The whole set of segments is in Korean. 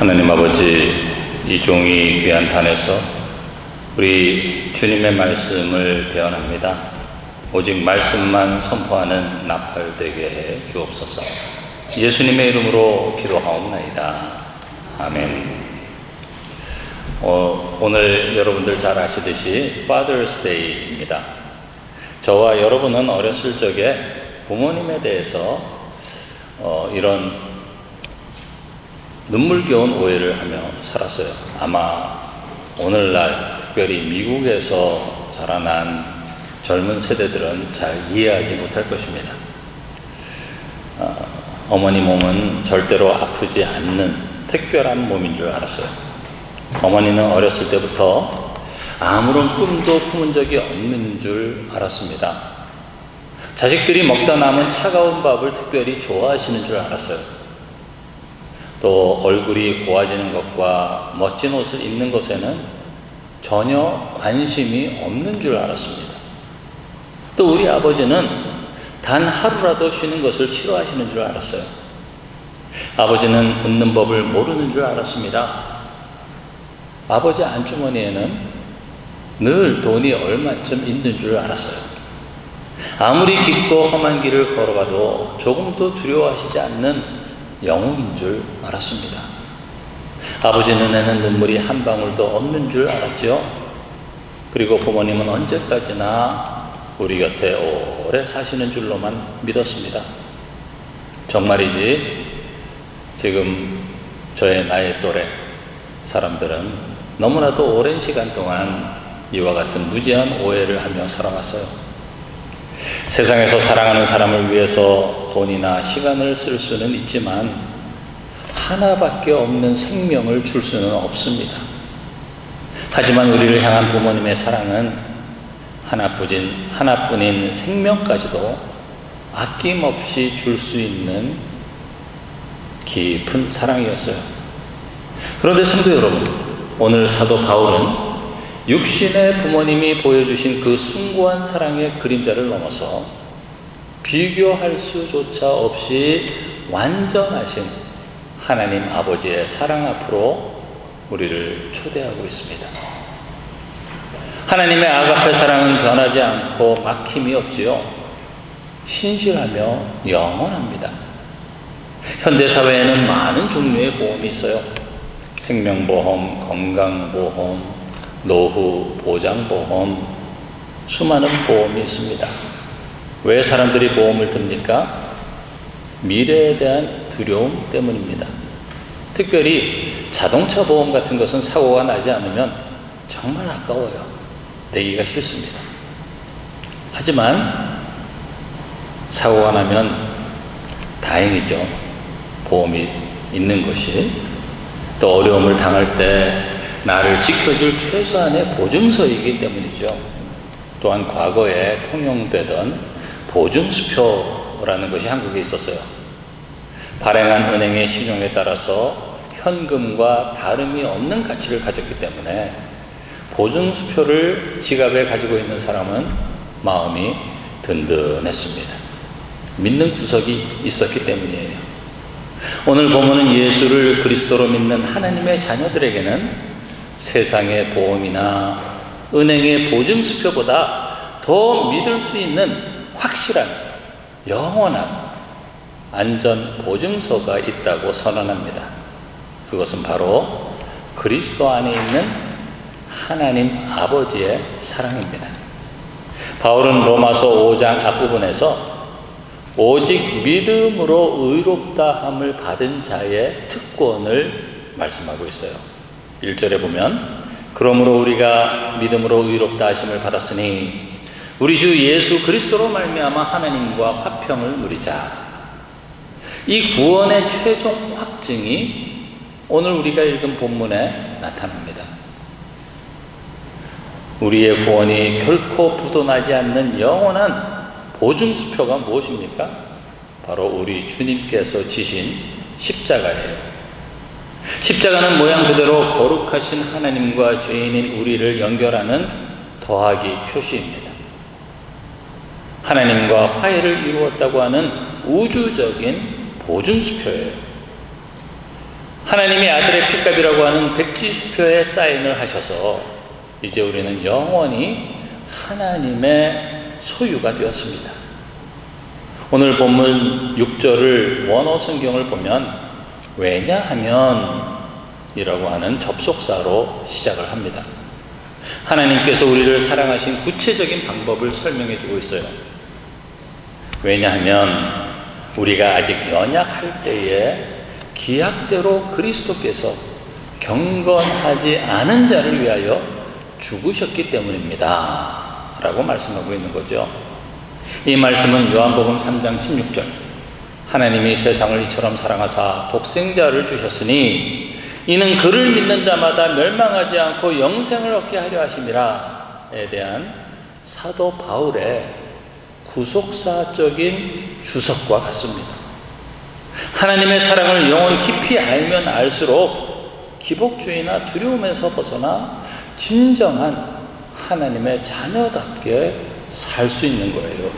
하나님 아버지, 이 종이 귀한 단에서 우리 주님의 말씀을 배워납니다. 오직 말씀만 선포하는 나팔 되게 해 주옵소서. 예수님의 이름으로 기도하옵나이다. 아멘. 오늘 여러분들 잘 아시듯이 Father's Day입니다. 저와 여러분은 어렸을 적에 부모님에 대해서 이런 눈물겨운 오해를 하며 살았어요. 아마 오늘날 특별히 미국에서 자라난 젊은 세대들은 잘 이해하지 못할 것입니다. 어머니 몸은 절대로 아프지 않는 특별한 몸인 줄 알았어요. 어머니는 어렸을 때부터 아무런 꿈도 품은 적이 없는 줄 알았습니다. 자식들이 먹다 남은 차가운 밥을 특별히 좋아하시는 줄 알았어요. 또 얼굴이 고와지는 것과 멋진 옷을 입는 것에는 전혀 관심이 없는 줄 알았습니다. 또 우리 아버지는 단 하루라도 쉬는 것을 싫어하시는 줄 알았어요. 아버지는 웃는 법을 모르는 줄 알았습니다. 아버지 안주머니에는 늘 돈이 얼마쯤 있는 줄 알았어요. 아무리 깊고 험한 길을 걸어가도 조금도 두려워하시지 않는 영웅인 줄 알았습니다. 아버지 눈에는 눈물이 한 방울도 없는 줄 알았죠. 그리고 부모님은 언제까지나 우리 곁에 오래 사시는 줄로만 믿었습니다. 정말이지 지금 저의 나이 또래 사람들은 너무나도 오랜 시간 동안 이와 같은 무지한 오해를 하며 살아왔어요. 세상에서 사랑하는 사람을 위해서 돈이나 시간을 쓸 수는 있지만 하나밖에 없는 생명을 줄 수는 없습니다. 하지만 우리를 향한 부모님의 사랑은 하나뿐인 생명까지도 아낌없이 줄 수 있는 깊은 사랑이었어요. 그런데 성도 여러분, 오늘 사도 바울은 육신의 부모님이 보여주신 그 숭고한 사랑의 그림자를 넘어서 비교할 수조차 없이 완전하신 하나님 아버지의 사랑 앞으로 우리를 초대하고 있습니다. 하나님의 아가페 사랑은 변하지 않고 막힘이 없지요. 신실하며 영원합니다. 현대사회에는 많은 종류의 보험이 있어요. 생명보험, 건강보험, 노후 보장보험, 수많은 보험이 있습니다. 왜 사람들이 보험을 듭니까? 미래에 대한 두려움 때문입니다. 특별히 자동차 보험 같은 것은 사고가 나지 않으면 정말 아까워요. 내기가 싫습니다. 하지만 사고가 나면 다행이죠. 보험이 있는 것이. 또 어려움을 당할 때 나를 지켜줄 최소한의 보증서이기 때문이죠. 또한 과거에 통용되던 보증수표라는 것이 한국에 있었어요. 발행한 은행의 신용에 따라서 현금과 다름이 없는 가치를 가졌기 때문에 보증수표를 지갑에 가지고 있는 사람은 마음이 든든했습니다. 믿는 구석이 있었기 때문이에요. 오늘 본문은 예수를 그리스도로 믿는 하나님의 자녀들에게는 세상의 보험이나 은행의 보증수표보다 더 믿을 수 있는 확실한 영원한 안전보증서가 있다고 선언합니다. 그것은 바로 그리스도 안에 있는 하나님 아버지의 사랑입니다. 바울은 로마서 5장 앞부분에서 오직 믿음으로 의롭다 함을 받은 자의 특권을 말씀하고 있어요. 1절에 보면 그러므로 우리가 믿음으로 의롭다 하심을 받았으니 우리 주 예수 그리스도로 말미암아 하나님과 화평을 누리자. 이 구원의 최종 확증이 오늘 우리가 읽은 본문에 나타납니다. 우리의 구원이 결코 부도나지 않는 영원한 보증수표가 무엇입니까? 바로 우리 주님께서 지신 십자가예요. 십자가는 모양 그대로 거룩하신 하나님과 죄인인 우리를 연결하는 더하기 표시입니다. 하나님과 화해를 이루었다고 하는 우주적인 보증수표예요. 하나님이 아들의 핏값이라고 하는 백지수표에 사인을 하셔서 이제 우리는 영원히 하나님의 소유가 되었습니다. 오늘 본문 6절을 원어 성경을 보면 왜냐하면 이라고 하는 접속사로 시작을 합니다. 하나님께서 우리를 사랑하신 구체적인 방법을 설명해 주고 있어요. 왜냐하면 우리가 아직 연약할 때에 기약대로 그리스도께서 경건하지 않은 자를 위하여 죽으셨기 때문입니다 라고 말씀하고 있는 거죠. 이 말씀은 요한복음 3장 16절 하나님이 세상을 이처럼 사랑하사 독생자를 주셨으니 이는 그를 믿는 자마다 멸망하지 않고 영생을 얻게 하려 하심이라에 대한 사도 바울의 구속사적인 주석과 같습니다. 하나님의 사랑을 영혼 깊이 알면 알수록 기복주의나 두려움에서 벗어나 진정한 하나님의 자녀답게 살 수 있는 거예요.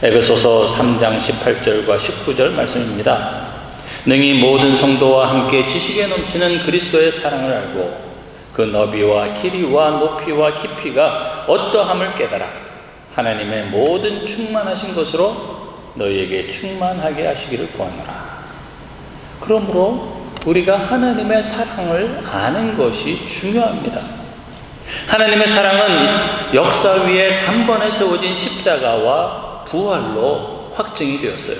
에베소서 3장 18절과 19절 말씀입니다. 능히 모든 성도와 함께 지식에 넘치는 그리스도의 사랑을 알고 그 너비와 길이와 높이와 깊이가 어떠함을 깨달아 하나님의 모든 충만하신 것으로 너희에게 충만하게 하시기를 구하노라. 그러므로 우리가 하나님의 사랑을 아는 것이 중요합니다. 하나님의 사랑은 역사 위에 단번에 세워진 십자가와 부활로 확증이 되었어요.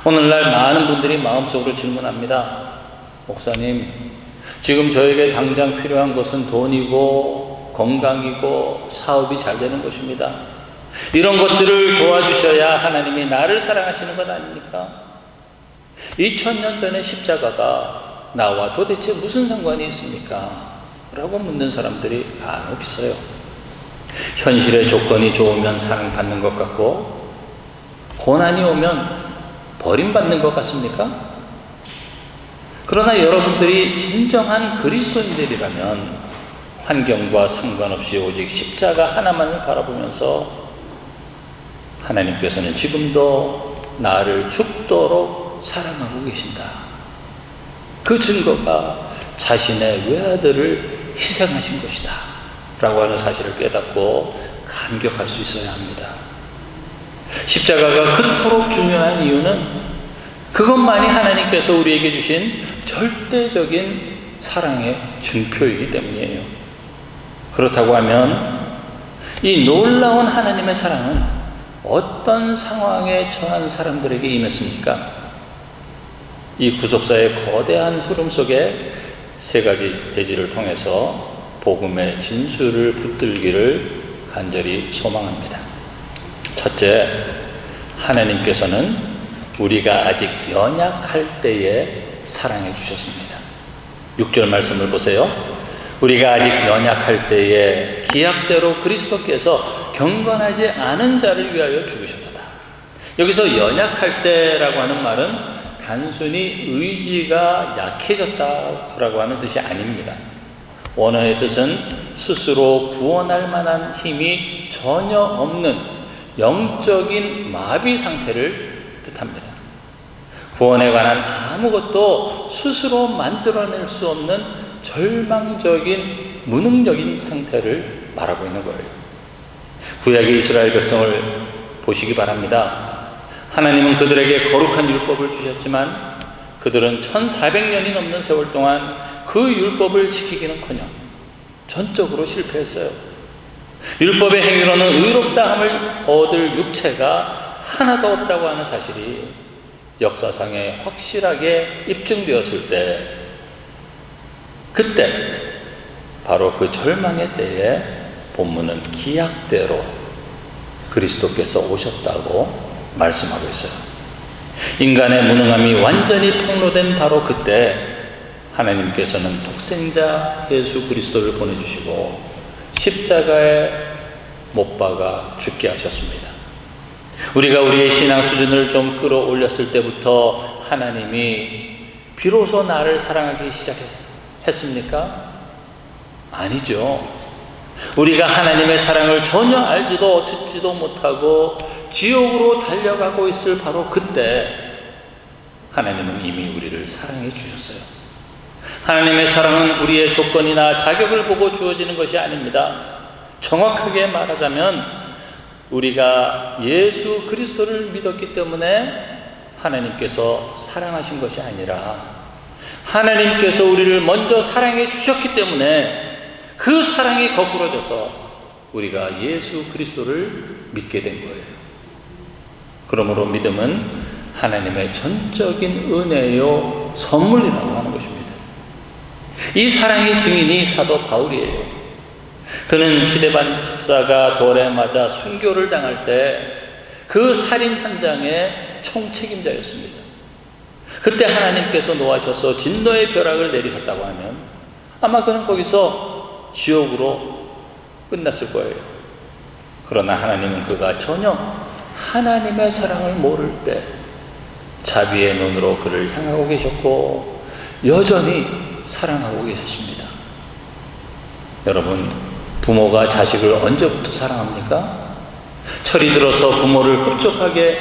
오늘날 많은 분들이 마음속으로 질문합니다. 목사님, 지금 저에게 당장 필요한 것은 돈이고 건강이고 사업이 잘 되는 것입니다. 이런 것들을 도와주셔야 하나님이 나를 사랑하시는 것 아닙니까? 2000년 전의 십자가가 나와 도대체 무슨 상관이 있습니까? 라고 묻는 사람들이 간혹 있어요. 현실의 조건이 좋으면 사랑받는 것 같고 고난이 오면 버림받는 것 같습니까? 그러나 여러분들이 진정한 그리스도인들이라면 환경과 상관없이 오직 십자가 하나만을 바라보면서 하나님께서는 지금도 나를 죽도록 사랑하고 계신다. 그 증거가 자신의 외아들을 희생하신 것이다 라고 하는 사실을 깨닫고 감격할 수 있어야 합니다. 십자가가 그토록 중요한 이유는 그것만이 하나님께서 우리에게 주신 절대적인 사랑의 증표이기 때문이에요. 그렇다고 하면 이 놀라운 하나님의 사랑은 어떤 상황에 처한 사람들에게 임했습니까? 이 구속사의 거대한 흐름 속에 세 가지 대지를 통해서 복음의 진수를 붙들기를 간절히 소망합니다. 첫째, 하나님께서는 우리가 아직 연약할 때에 사랑해 주셨습니다. 6절 말씀을 보세요. 우리가 아직 연약할 때에 기약대로 그리스도께서 경건하지 않은 자를 위하여 죽으셨다. 여기서 연약할 때라고 하는 말은 단순히 의지가 약해졌다라고 하는 뜻이 아닙니다. 원어의 뜻은 스스로 구원할 만한 힘이 전혀 없는 영적인 마비 상태를 뜻합니다. 구원에 관한 아무것도 스스로 만들어낼 수 없는 절망적인 무능적인 상태를 말하고 있는 거예요. 구약의 이스라엘 백성을 보시기 바랍니다. 하나님은 그들에게 거룩한 율법을 주셨지만 그들은 1400년이 넘는 세월 동안 그 율법을 지키기는커녕 전적으로 실패했어요. 율법의 행위로는 의롭다함을 얻을 육체가 하나도 없다고 하는 사실이 역사상에 확실하게 입증되었을 때, 그때 바로 그 절망의 때에 본문은 기약대로 그리스도께서 오셨다고 말씀하고 있어요. 인간의 무능함이 완전히 폭로된 바로 그때 하나님께서는 독생자 예수 그리스도를 보내주시고 십자가에 못 박아 죽게 하셨습니다. 우리가 우리의 신앙 수준을 좀 끌어올렸을 때부터 하나님이 비로소 나를 사랑하기 시작했습니까? 아니죠. 우리가 하나님의 사랑을 전혀 알지도 듣지도 못하고 지옥으로 달려가고 있을 바로 그때 하나님은 이미 우리를 사랑해 주셨어요. 하나님의 사랑은 우리의 조건이나 자격을 보고 주어지는 것이 아닙니다. 정확하게 말하자면 우리가 예수 그리스도를 믿었기 때문에 하나님께서 사랑하신 것이 아니라 하나님께서 우리를 먼저 사랑해 주셨기 때문에 그 사랑이 거꾸로져서 우리가 예수 그리스도를 믿게 된 거예요. 그러므로 믿음은 하나님의 전적인 은혜요 선물이라고 하는 것입니다. 이 사랑의 증인이 사도 바울이에요. 그는 시데반 집사가 돌에 맞아 순교를 당할 때 그 살인 현장의 총책임자였습니다. 그때 하나님께서 놓아셔서 진노의 벼락을 내리셨다고 하면 아마 그는 거기서 지옥으로 끝났을 거예요. 그러나 하나님은 그가 전혀 하나님의 사랑을 모를 때 자비의 눈으로 그를 향하고 계셨고 여전히 사랑하고 계셨습니다. 여러분, 부모가 자식을 언제부터 사랑합니까? 철이 들어서 부모를 흡족하게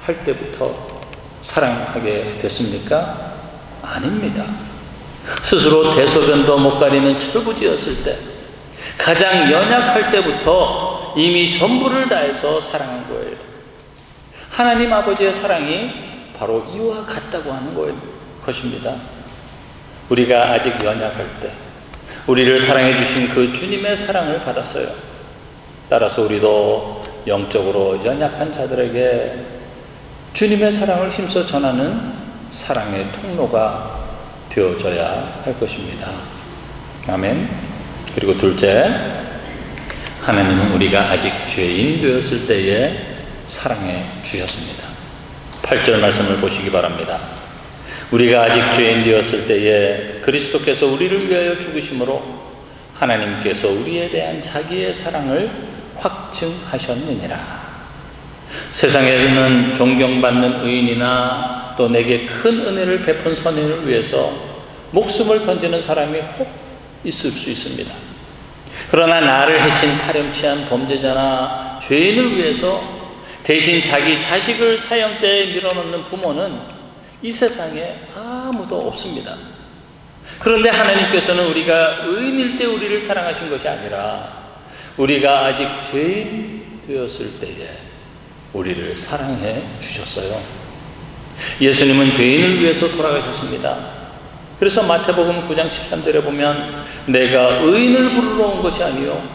할 때부터 사랑하게 됐습니까? 아닙니다. 스스로 대소변도 못 가리는 철부지였을 때, 가장 연약할 때부터 이미 전부를 다해서 사랑한 거예요. 하나님 아버지의 사랑이 바로 이와 같다고 하는 것입니다. 우리가 아직 연약할 때 우리를 사랑해 주신 그 주님의 사랑을 받았어요. 따라서 우리도 영적으로 연약한 자들에게 주님의 사랑을 힘써 전하는 사랑의 통로가 되어져야 할 것입니다. 아멘. 그리고 둘째, 하나님은 우리가 아직 죄인 되었을 때에 사랑해 주셨습니다. 8절 말씀을 보시기 바랍니다. 우리가 아직 죄인 되었을 때에 그리스도께서 우리를 위하여 죽으심으로 하나님께서 우리에 대한 자기의 사랑을 확증하셨느니라. 세상에는 존경받는 의인이나 또 내게 큰 은혜를 베푼 선인을 위해서 목숨을 던지는 사람이 혹 있을 수 있습니다. 그러나 나를 해친 파렴치한 범죄자나 죄인을 위해서 대신 자기 자식을 사형대에 밀어넣는 부모는 이 세상에 아무도 없습니다. 그런데 하나님께서는 우리가 의인일 때 우리를 사랑하신 것이 아니라 우리가 아직 죄인 되었을 때에 우리를 사랑해 주셨어요. 예수님은 죄인을 위해서 돌아가셨습니다. 그래서 마태복음 9장 13절에 보면 내가 의인을 부르러 온 것이 아니요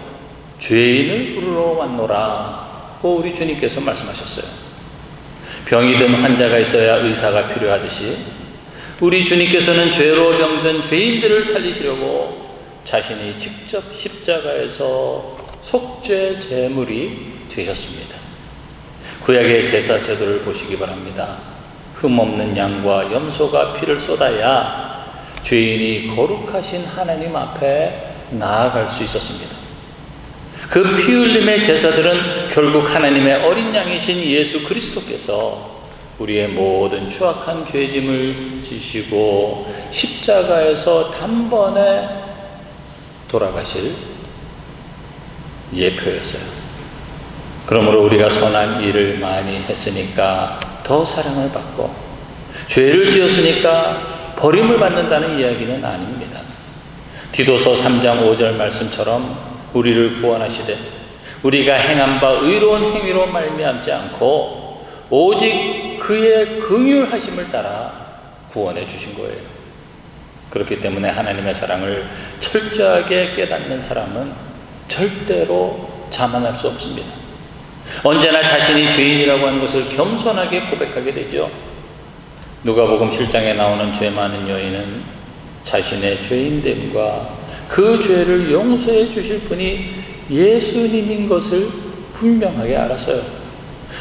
죄인을 부르러 왔노라고 우리 주님께서 말씀하셨어요. 병이 든 환자가 있어야 의사가 필요하듯이 우리 주님께서는 죄로 병든 죄인들을 살리시려고 자신이 직접 십자가에서 속죄 제물이 되셨습니다. 구약의 제사 제도를 보시기 바랍니다. 흠없는 양과 염소가 피를 쏟아야 죄인이 거룩하신 하나님 앞에 나아갈 수 있었습니다. 그 피 흘림의 제사들은 결국 하나님의 어린 양이신 예수 그리스도께서 우리의 모든 추악한 죄짐을 지시고 십자가에서 단번에 돌아가실 예표였어요. 그러므로 우리가 선한 일을 많이 했으니까 더 사랑을 받고 죄를 지었으니까 버림을 받는다는 이야기는 아닙니다. 디도서 3장 5절 말씀처럼 우리를 구원하시되 우리가 행한 바 의로운 행위로 말미암지 않고 오직 그의 긍휼하심을 따라 구원해 주신 거예요. 그렇기 때문에 하나님의 사랑을 철저하게 깨닫는 사람은 절대로 자만할 수 없습니다. 언제나 자신이 죄인이라고 하는 것을 겸손하게 고백하게 되죠. 누가복음 7장에 나오는 죄 많은 여인은 자신의 죄인됨과 그 죄를 용서해 주실 분이 예수님인 것을 분명하게 알았어요.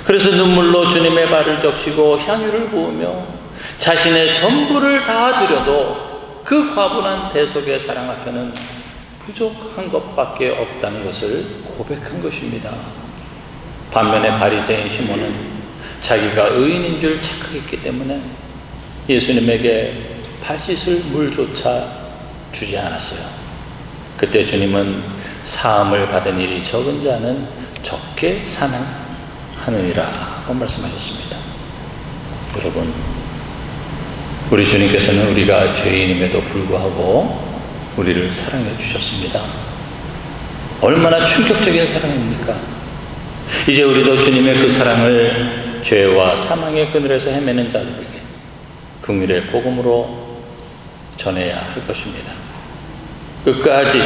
그래서 눈물로 주님의 발을 적시고 향유를 부으며 자신의 전부를 다 드려도 그 과분한 대속의 사랑 앞에는 부족한 것밖에 없다는 것을 고백한 것입니다. 반면에 바리새인 시몬은 자기가 의인인 줄 착각했기 때문에 예수님에게 발 씻을 물조차 주지 않았어요. 그때 주님은 사함을 받은 일이 적은 자는 적게 사랑하느니라고 말씀하셨습니다. 여러분, 우리 주님께서는 우리가 죄인임에도 불구하고 우리를 사랑해 주셨습니다. 얼마나 충격적인 사랑입니까? 이제 우리도 주님의 그 사랑을 죄와 사망의 그늘에서 헤매는 자들에게 긍휼의 복음으로 전해야 할 것입니다. 끝까지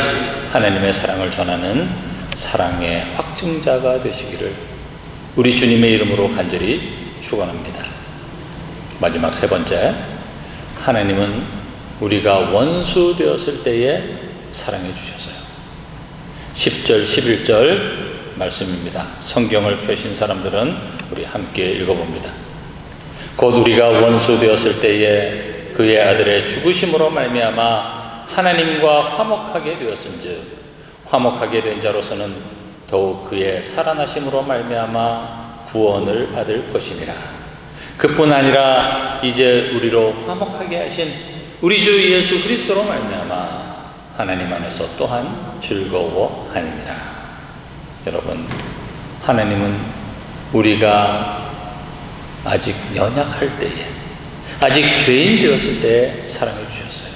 하나님의 사랑을 전하는 사랑의 확증자가 되시기를 우리 주님의 이름으로 간절히 축원합니다. 마지막 세 번째, 하나님은 우리가 원수 되었을 때에 사랑해 주셨어요. 10절 11절 말씀입니다. 성경을 펴신 사람들은 우리 함께 읽어봅니다. 곧 우리가 원수 되었을 때에 그의 아들의 죽으심으로 말미암아 하나님과 화목하게 되었은즉 화목하게 된 자로서는 더욱 그의 살아나심으로 말미암아 구원을 받을 것이니라. 그뿐 아니라 이제 우리로 화목하게 하신 우리 주 예수 그리스도로 말미암아 하나님 안에서 또한 즐거워하니라. 여러분, 하나님은 우리가 아직 연약할 때에, 아직 죄인 되었을 때에 사랑해 주셨어요.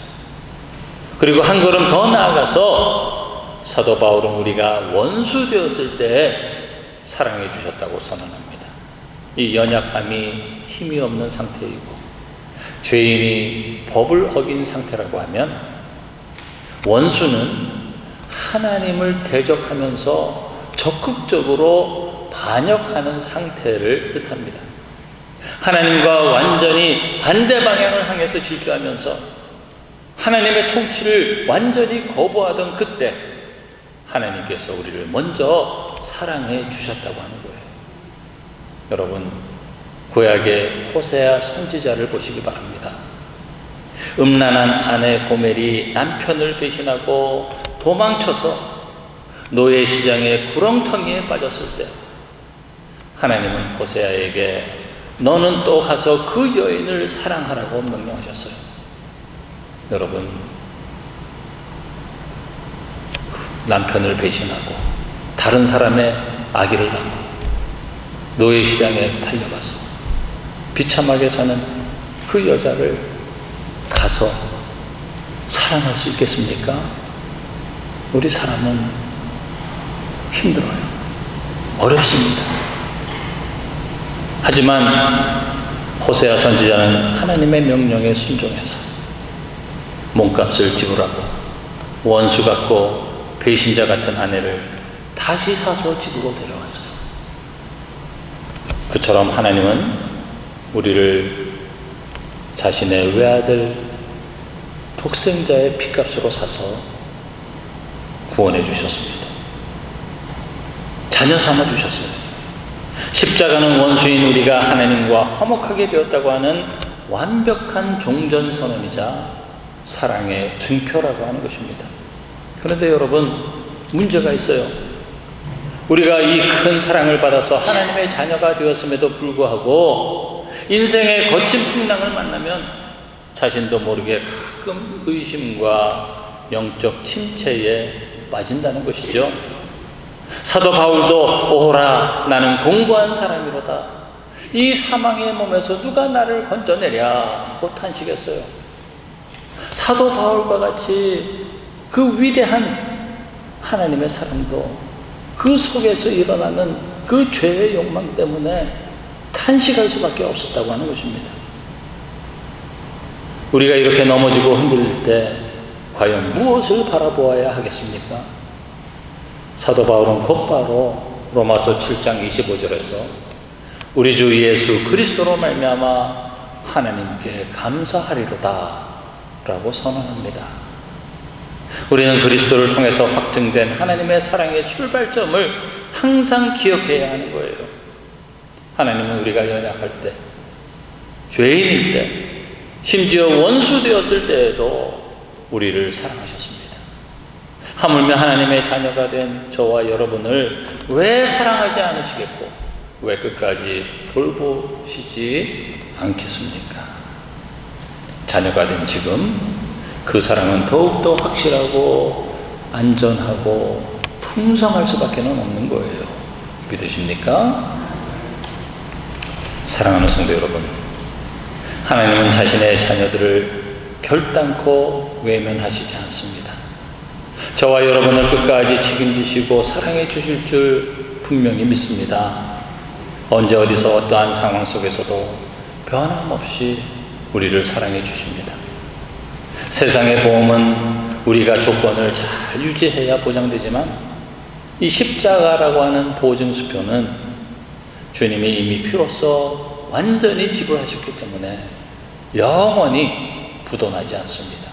그리고 한 걸음 더 나아가서 사도 바울은 우리가 원수 되었을 때에 사랑해 주셨다고 선언합니다. 이 연약함이 힘이 없는 상태이고 죄인이 법을 어긴 상태라고 하면 원수는 하나님을 대적하면서 적극적으로 반역하는 상태를 뜻합니다. 하나님과 완전히 반대 방향을 향해서 질주하면서 하나님의 통치를 완전히 거부하던 그때 하나님께서 우리를 먼저 사랑해 주셨다고 하는 거예요. 여러분, 구약의 호세아 선지자를 보시기 바랍니다. 음란한 아내 고멜이 남편을 배신하고 도망쳐서 노예 시장의 구렁텅이에 빠졌을 때 하나님은 호세아에게 너는 또 가서 그 여인을 사랑하라고 명령하셨어요. 여러분, 남편을 배신하고 다른 사람의 아기를 낳고 노예 시장에 팔려가서 비참하게 사는 그 여자를 가서 사랑할 수 있겠습니까? 우리 사람은 힘들어요. 어렵습니다. 하지만 호세아 선지자는 하나님의 명령에 순종해서 몸값을 지불하고 원수 같고 배신자 같은 아내를 다시 사서 집으로 데려왔어요. 그처럼 하나님은 우리를 자신의 외아들 독생자의 피값으로 사서 구원해 주셨습니다. 자녀 삼아 주셨어요. 십자가는 원수인 우리가 하나님과 화목하게 되었다고 하는 완벽한 종전선언이자 사랑의 증표라고 하는 것입니다. 그런데 여러분, 문제가 있어요. 우리가 이 큰 사랑을 받아서 하나님의 자녀가 되었음에도 불구하고 인생의 거친 풍랑을 만나면 자신도 모르게 가끔 의심과 영적 침체에 빠진다는 것이죠. 사도 바울도 오라 나는 공고한 사람이로다. 이 사망의 몸에서 누가 나를 건져내랴 하고 탄식했어요. 사도 바울과 같이 그 위대한 하나님의 사랑도 그 속에서 일어나는 그 죄의 욕망 때문에 탄식할 수밖에 없었다고 하는 것입니다. 우리가 이렇게 넘어지고 흔들릴 때 과연 무엇을 바라보아야 하겠습니까? 사도 바울은 곧바로 로마서 7장 25절에서 우리 주 예수 그리스도로 말미암아 하나님께 감사하리로다 라고 선언합니다. 우리는 그리스도를 통해서 확증된 하나님의 사랑의 출발점을 항상 기억해야 하는 거예요. 하나님은 우리가 연약할 때, 죄인일 때, 심지어 원수 되었을 때에도 우리를 사랑하셨습니다. 하물며 하나님의 자녀가 된 저와 여러분을 왜 사랑하지 않으시겠고 왜 끝까지 돌보시지 않겠습니까? 자녀가 된 지금 그 사랑은 더욱더 확실하고 안전하고 풍성할 수밖에 없는 거예요. 믿으십니까? 사랑하는 성도 여러분, 하나님은 자신의 자녀들을 결단코 외면하시지 않습니다. 저와 여러분을 끝까지 책임지시고 사랑해 주실 줄 분명히 믿습니다. 언제 어디서 어떠한 상황 속에서도 변함없이 우리를 사랑해 주십니다. 세상의 보험은 우리가 조건을 잘 유지해야 보장되지만 이 십자가라고 하는 보증수표는 주님이 이미 피로써 완전히 지불하셨기 때문에 영원히 부도나지 않습니다.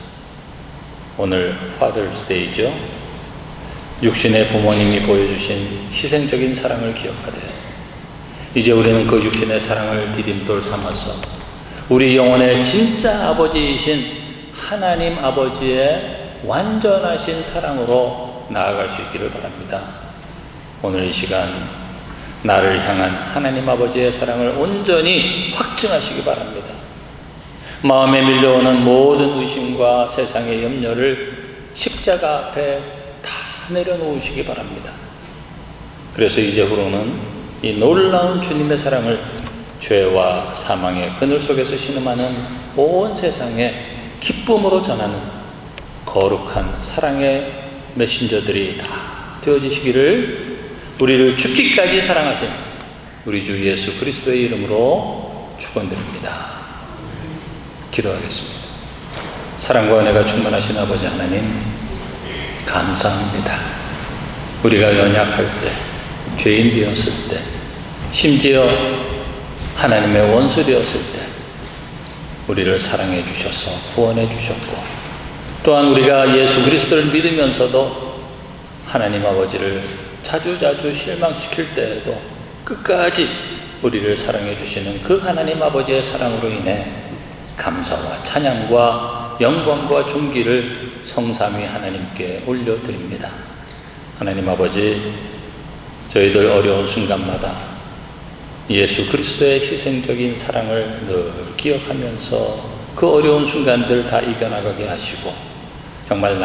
오늘 파더스데이죠. 육신의 부모님이 보여주신 희생적인 사랑을 기억하되 이제 우리는 그 육신의 사랑을 디딤돌 삼아서 우리 영혼의 진짜 아버지이신 하나님 아버지의 완전하신 사랑으로 나아갈 수 있기를 바랍니다. 오늘 이 시간 나를 향한 하나님 아버지의 사랑을 온전히 확증하시기 바랍니다. 마음에 밀려오는 모든 의심과 세상의 염려를 십자가 앞에 다 내려놓으시기 바랍니다. 그래서 이제부로는 이 놀라운 주님의 사랑을 죄와 사망의 그늘 속에서 신음하는 온 세상에 기쁨으로 전하는 거룩한 사랑의 메신저들이 다 되어지시기를 우리를 죽기까지 사랑하신 우리 주 예수 그리스도의 이름으로 축원드립니다. 기도하겠습니다. 사랑과 은혜가 충만하신 아버지 하나님, 감사합니다. 우리가 연약할 때, 죄인 되었을 때, 심지어 하나님의 원수 되었을 때 우리를 사랑해 주셔서 구원해 주셨고, 또한 우리가 예수 그리스도를 믿으면서도 하나님 아버지를 자주자주 실망시킬 때에도 끝까지 우리를 사랑해 주시는 그 하나님 아버지의 사랑으로 인해 감사와 찬양과 영광과 존귀를 성삼위 하나님께 올려드립니다. 하나님 아버지, 저희들 어려운 순간마다 예수 그리스도의 희생적인 사랑을 늘 기억하면서 그 어려운 순간들 다 이겨나가게 하시고, 정말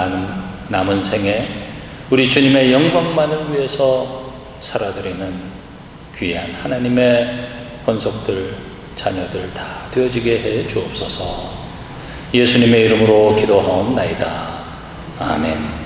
남은 생에 우리 주님의 영광만을 위해서 살아드리는 귀한 하나님의 권속들, 자녀들 다 되어지게 해 주옵소서. 예수님의 이름으로 기도하옵나이다. 아멘.